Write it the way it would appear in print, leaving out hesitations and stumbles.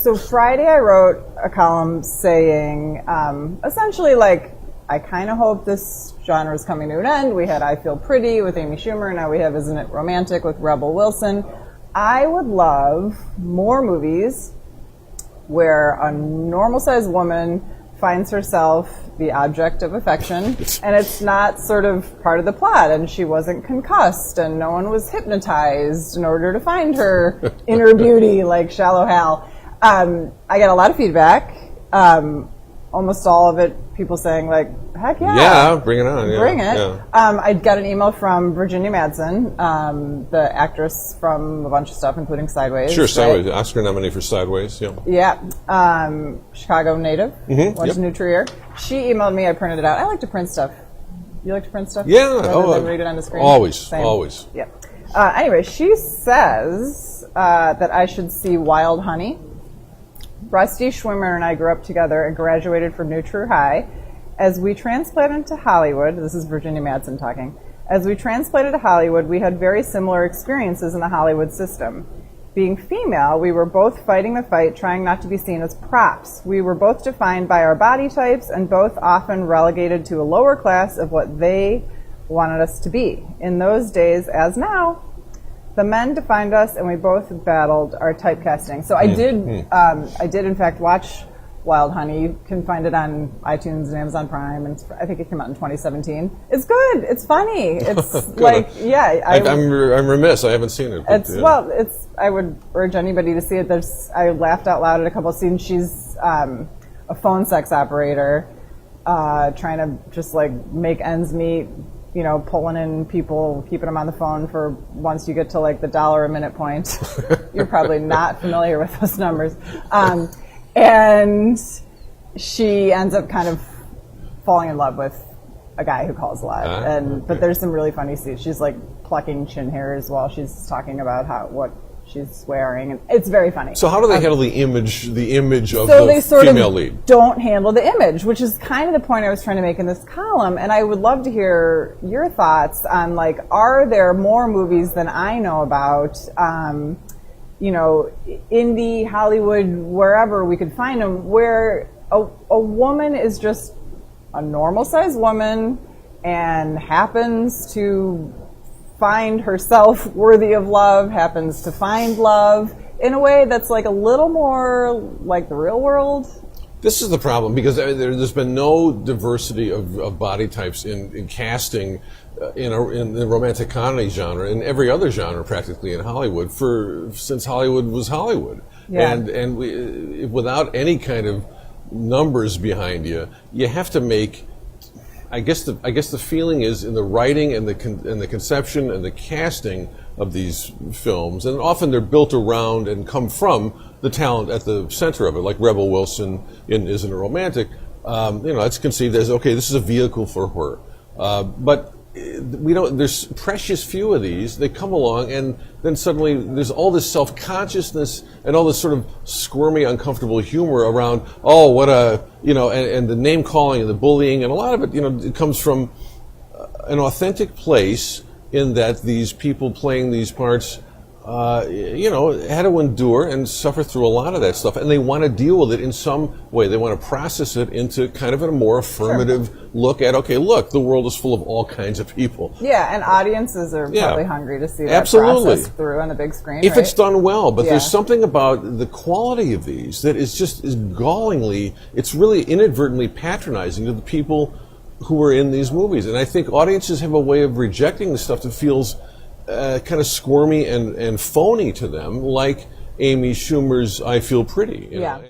So Friday I wrote a column saying, essentially like, I kind of hope this genre is coming to an end. We had I Feel Pretty with Amy Schumer, now we have Isn't It Romantic with Rebel Wilson. I would love more movies where a normal-sized woman finds herself the object of affection, and it's not sort of part of the plot, and she wasn't concussed, and no one was hypnotized in order to find her inner beauty like Shallow Hal. I got a lot of feedback. Almost all of it, people saying like, heck yeah. Yeah, bring it on. Yeah, bring it. Yeah. I got an email from Virginia Madsen, the actress from a bunch of stuff, including Sideways. Sure, Sideways. Right? Oscar nominee for Sideways, yeah. Yeah. Chicago native. Went to New Trier. She emailed me, I printed it out. I like to print stuff. You like to print stuff? Yeah. Rather than read it on the screen? Always. Same. Always. Yeah. Anyway, she says that I should see Wild Honey. Rusty Schwimmer and I grew up together and graduated from New Trier High. As we transplanted to Hollywood, this is Virginia Madsen talking, as we transplanted to Hollywood, we had very similar experiences in the Hollywood system. Being female, we were both fighting the fight, trying not to be seen as props. We were both defined by our body types and both often relegated to a lower class of what they wanted us to be. In those days, as now, the men defined us, and we both battled our typecasting. So I did in fact watch Wild Honey. You can find it on iTunes and Amazon Prime, and I think it came out in 2017. It's good. It's funny. It's like, yeah. I'm remiss. I haven't seen it. It's well. It's. I would urge anybody to see it. I laughed out loud at a couple of scenes. She's a phone sex operator, trying to just like make ends meet. You know, pulling in people, keeping them on the phone for once you get to like the $1 a minute point. You're probably not familiar with those numbers. And she ends up kind of falling in love with a guy who calls a lot. But there's some really funny scenes. She's like plucking chin hairs while she's talking about what she's swearing, and it's very funny. So how do they handle the image of so the female lead? Don't handle the image, which is kind of the point I was trying to make in this column. And I would love to hear your thoughts on like, are there more movies than I know about? You know, indie, Hollywood, wherever we could find them, where a woman is just a normal-sized woman and happens to find herself worthy of love, happens to find love in a way that's like a little more like the real world. This is the problem, because there's been no diversity of body types in casting in the romantic comedy genre, in every other genre practically in Hollywood since Hollywood was Hollywood. Yeah. And without any kind of numbers behind you, you have to make. I guess the feeling is in the writing and the conception and the casting of these films, and often they're built around and come from the talent at the center of it, like Rebel Wilson in Isn't It Romantic? It's conceived as, okay, this is a vehicle for her, but there's precious few of these. They come along, and then suddenly there's all this self-consciousness and all this sort of squirmy, uncomfortable humor around, and the name calling and the bullying, and a lot of it, it comes from an authentic place in that these people playing these parts, had to endure and suffer through a lot of that stuff, and they want to deal with it in some way. They want to process it into kind of a more affirmative look at, okay, look, the world is full of all kinds of people. Yeah, and audiences are probably hungry to see that Absolutely. Process through on the big screen. If it's done well, but there's something about the quality of these that is gallingly, it's really inadvertently patronizing to the people who are in these movies. And I think audiences have a way of rejecting the stuff that feels kind of squirmy and phony to them, like Amy Schumer's I Feel Pretty. You know?